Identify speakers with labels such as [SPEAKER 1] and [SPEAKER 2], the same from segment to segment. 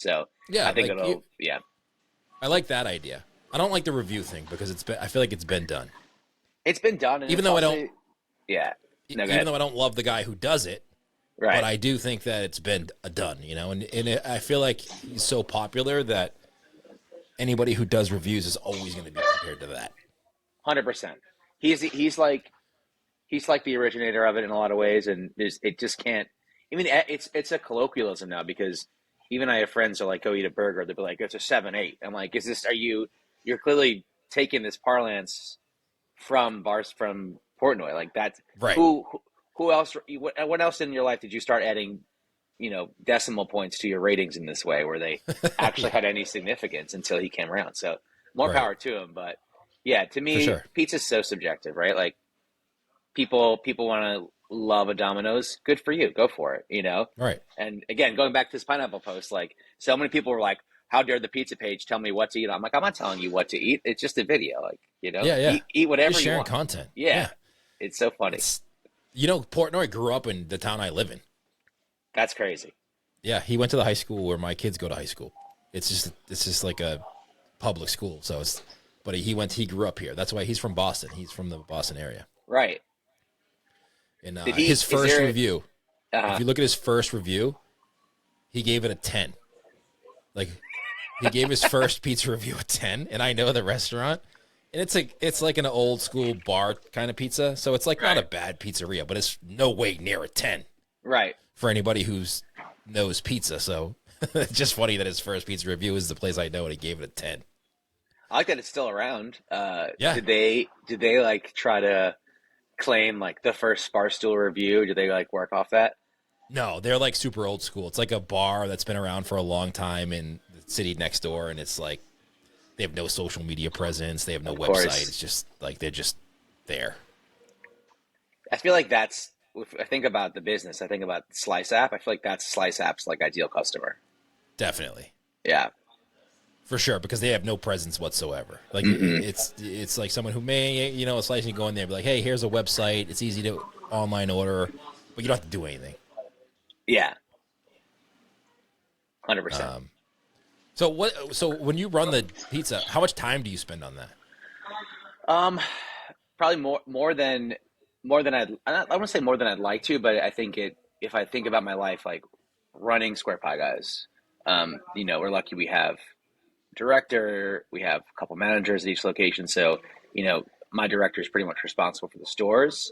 [SPEAKER 1] So
[SPEAKER 2] Yeah,
[SPEAKER 1] I think yeah.
[SPEAKER 2] I like that idea. I don't like the review thing because I feel like it's been done.
[SPEAKER 1] It's been done, and
[SPEAKER 2] Even
[SPEAKER 1] it's
[SPEAKER 2] though I
[SPEAKER 1] also,
[SPEAKER 2] don't,
[SPEAKER 1] yeah. No, go
[SPEAKER 2] even
[SPEAKER 1] ahead.
[SPEAKER 2] though I don't love the guy who does it, but
[SPEAKER 1] Right.
[SPEAKER 2] I do think that it's been done, I feel like he's so popular that anybody who does reviews is always going to be compared to that.
[SPEAKER 1] 100%. He's like the originator of it in a lot of ways, and it just can't. I mean, it's a colloquialism now because even I have friends who are like, go eat a burger. They'll be like, it's a 7-8. I'm like, is this? Are you? You're clearly taking this parlance from bars from Portnoy. Like that's
[SPEAKER 2] Right.
[SPEAKER 1] who else? What else in your life did you start adding? Decimal points to your ratings in this way, where they actually
[SPEAKER 2] Yeah.
[SPEAKER 1] had any significance until he came around. So more
[SPEAKER 2] Right.
[SPEAKER 1] power to him. But yeah, to
[SPEAKER 2] For
[SPEAKER 1] me,
[SPEAKER 2] sure.
[SPEAKER 1] pizza's so subjective, right? Like people want to love a Domino's. Good for you. Go for it.
[SPEAKER 2] Right.
[SPEAKER 1] And again, going back to this pineapple post, like so many people were like, "How dare the pizza page tell me what to eat?" I'm like, I'm not telling you what to eat. It's just a video. Like
[SPEAKER 2] Yeah. Yeah.
[SPEAKER 1] eat
[SPEAKER 2] Just
[SPEAKER 1] whatever you
[SPEAKER 2] sharing
[SPEAKER 1] want.
[SPEAKER 2] content.
[SPEAKER 1] Yeah,
[SPEAKER 2] Yeah.
[SPEAKER 1] it's so funny.
[SPEAKER 2] It's Portnoy grew up in the town I live in.
[SPEAKER 1] That's crazy.
[SPEAKER 2] Yeah, he went to the high school where my kids go to high school. It's just like a public school. So he grew up here. That's why he's from Boston. He's from the Boston area.
[SPEAKER 1] Right.
[SPEAKER 2] And
[SPEAKER 1] Did
[SPEAKER 2] his
[SPEAKER 1] he? Is
[SPEAKER 2] first
[SPEAKER 1] there?
[SPEAKER 2] review, if
[SPEAKER 1] Uh,
[SPEAKER 2] you look at his first review, he gave it a 10. Like he gave his first pizza review a 10, and I know the restaurant. And it's like an old school bar kind of pizza. So it's like not a
[SPEAKER 1] right.
[SPEAKER 2] bad pizzeria, but it's no way near a 10
[SPEAKER 1] Right.
[SPEAKER 2] for anybody who's knows pizza. So it's just funny that his first pizza review is the place I know and he gave it a 10.
[SPEAKER 1] I like that it's still around.
[SPEAKER 2] Yeah.
[SPEAKER 1] Did they like try to claim like the first Barstool review? Did they like work off that?
[SPEAKER 2] No, they're like super old school. It's like a bar that's been around for a long time in the city next door, and it's like they have no social media presence, they have no
[SPEAKER 1] Of
[SPEAKER 2] website.
[SPEAKER 1] course.
[SPEAKER 2] It's just like they're just there.
[SPEAKER 1] I feel like that's if I think about the business, I think about Slice App. I feel like that's Slice App's like ideal customer.
[SPEAKER 2] Definitely.
[SPEAKER 1] Yeah.
[SPEAKER 2] For sure, because they have no presence whatsoever. Like
[SPEAKER 1] Mm-mm.
[SPEAKER 2] it's like someone who may, a slice and go in there and be like, hey, here's a website. It's easy to online order, but you don't have to do anything.
[SPEAKER 1] Yeah. 100%.
[SPEAKER 2] So when you run the pizza, how much time do you spend on that?
[SPEAKER 1] Um, Probably more than I want to say more than I'd like to, but I think if I think about my life, like running Square Pie Guys, we're lucky we have director, we have a couple managers at each location. So, my director is pretty much responsible for the stores.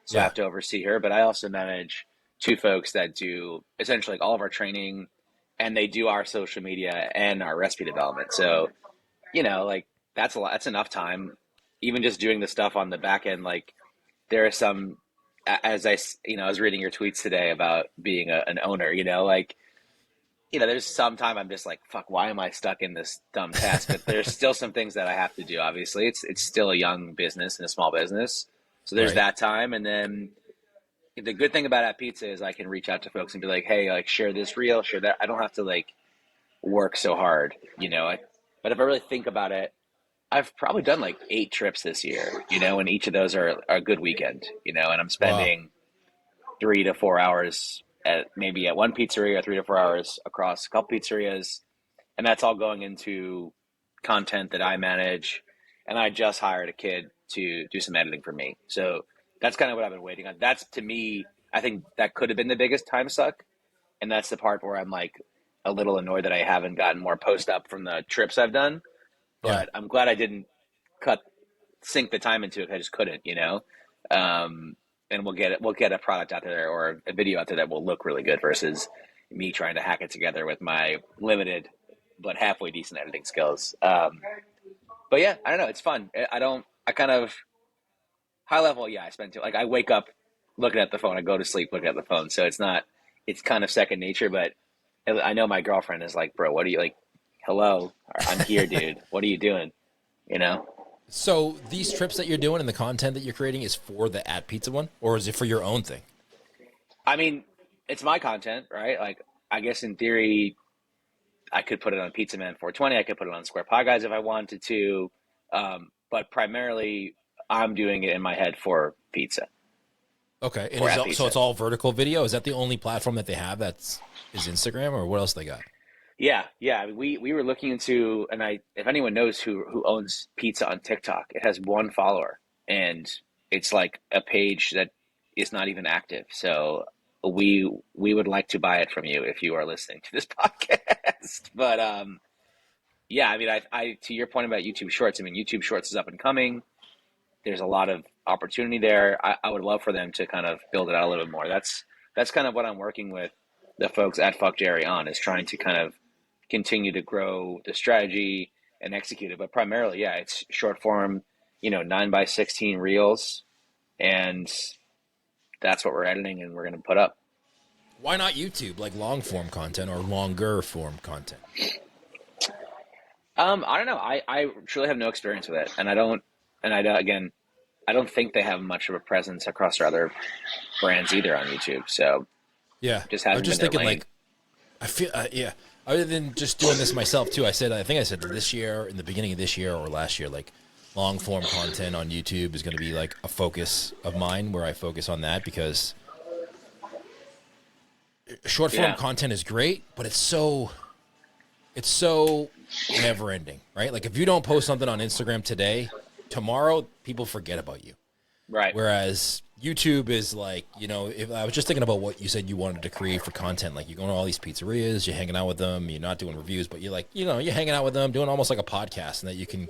[SPEAKER 1] So I
[SPEAKER 2] Yeah.
[SPEAKER 1] have to oversee her, but I also manage two folks that do essentially like all of our training and they do our social media and our recipe development. So, like that's a lot, that's enough time. Even just doing the stuff on the back end, like there are some, as I was reading your tweets today about being an owner, like there's some time I'm just like, fuck, why am I stuck in this dumb task? But there's still some things that I have to do. Obviously, it's still a young business and a small business, so there's
[SPEAKER 2] Right.
[SPEAKER 1] that time. And then the good thing about At Pizza is I can reach out to folks and be like, hey, like share this reel, share that. I don't have to like work so hard, but if I really think about it, I've probably done like 8 trips this year, and each of those are a good weekend, and I'm
[SPEAKER 2] Wow.
[SPEAKER 1] spending 3 to 4 hours at one pizzeria, 3 to 4 hours across a couple pizzerias, and that's all going into content that I manage. And I just hired a kid to do some editing for me, so that's kind of what I've been waiting on. That's to me, I think that could have been the biggest time suck, and that's the part where I'm like a little annoyed that I haven't gotten more post up from the trips I've done.
[SPEAKER 2] Yeah.
[SPEAKER 1] But I'm glad I didn't cut sink the time into it. I just couldn't. Um, and we'll get a product out there or a video out there that will look really good versus me trying to hack it together with my limited but halfway decent editing skills. But yeah, I don't know. It's fun. I kind of high level. Yeah, I spend like I wake up looking at the phone. I go to sleep looking at the phone. So it's not. It's kind of second nature. But I know my girlfriend is like, bro, what are you like? Hello, I'm here, dude. What are you doing? You know.
[SPEAKER 2] So these trips that you're doing and the content that you're creating is for the At Pizza one, or is it for your own thing?
[SPEAKER 1] I mean, it's my content, right? Like, I guess in theory, I could put it on Pizza Man 420. I could put it on Square Pie Guys if I wanted to. But primarily, I'm doing it in my head for pizza,
[SPEAKER 2] Okay, and
[SPEAKER 1] for At
[SPEAKER 2] so
[SPEAKER 1] Pizza.
[SPEAKER 2] it's all vertical video. Is that the only platform that they have is Instagram, or what else they got?
[SPEAKER 1] Yeah. I mean, we were looking into, and if anyone knows who owns pizza on TikTok, it has one follower, and it's like a page that is not even active. So we would like to buy it from you if you are listening to this podcast. But yeah, I mean, I to your point about YouTube Shorts, I mean, YouTube Shorts is up and coming. There's a lot of opportunity there. I would love for them to kind of build it out a little bit more. That's kind of what I'm working with the folks at Fuck Jerry on, is trying to kind of continue to grow the strategy and execute it. But primarily, yeah, it's short form, 9 by 16 reels, and that's what we're editing and we're going to put up.
[SPEAKER 2] Why not YouTube, like long form content or longer form content?
[SPEAKER 1] I don't know. I truly have no experience with it, and again, I don't think they have much of a presence across their other brands either on YouTube. So
[SPEAKER 2] Yeah,
[SPEAKER 1] just
[SPEAKER 2] I was
[SPEAKER 1] hasn't
[SPEAKER 2] just
[SPEAKER 1] been their
[SPEAKER 2] thinking
[SPEAKER 1] lane.
[SPEAKER 2] like I feel yeah. Other than just doing this myself too, I think I said this year, in the beginning of this year or last year, like long form content on YouTube is going to be like a focus of mine, where I focus on that, because short form
[SPEAKER 1] Yeah.
[SPEAKER 2] content is great, but it's so never ending, right? Like if you don't post something on Instagram today, tomorrow people forget about you.
[SPEAKER 1] Right.
[SPEAKER 2] Whereas YouTube is like, if I was just thinking about what you said you wanted to create for content, like you're going to all these pizzerias, you're hanging out with them, you're not doing reviews, but you're like, you're hanging out with them, doing almost like a podcast, and that you can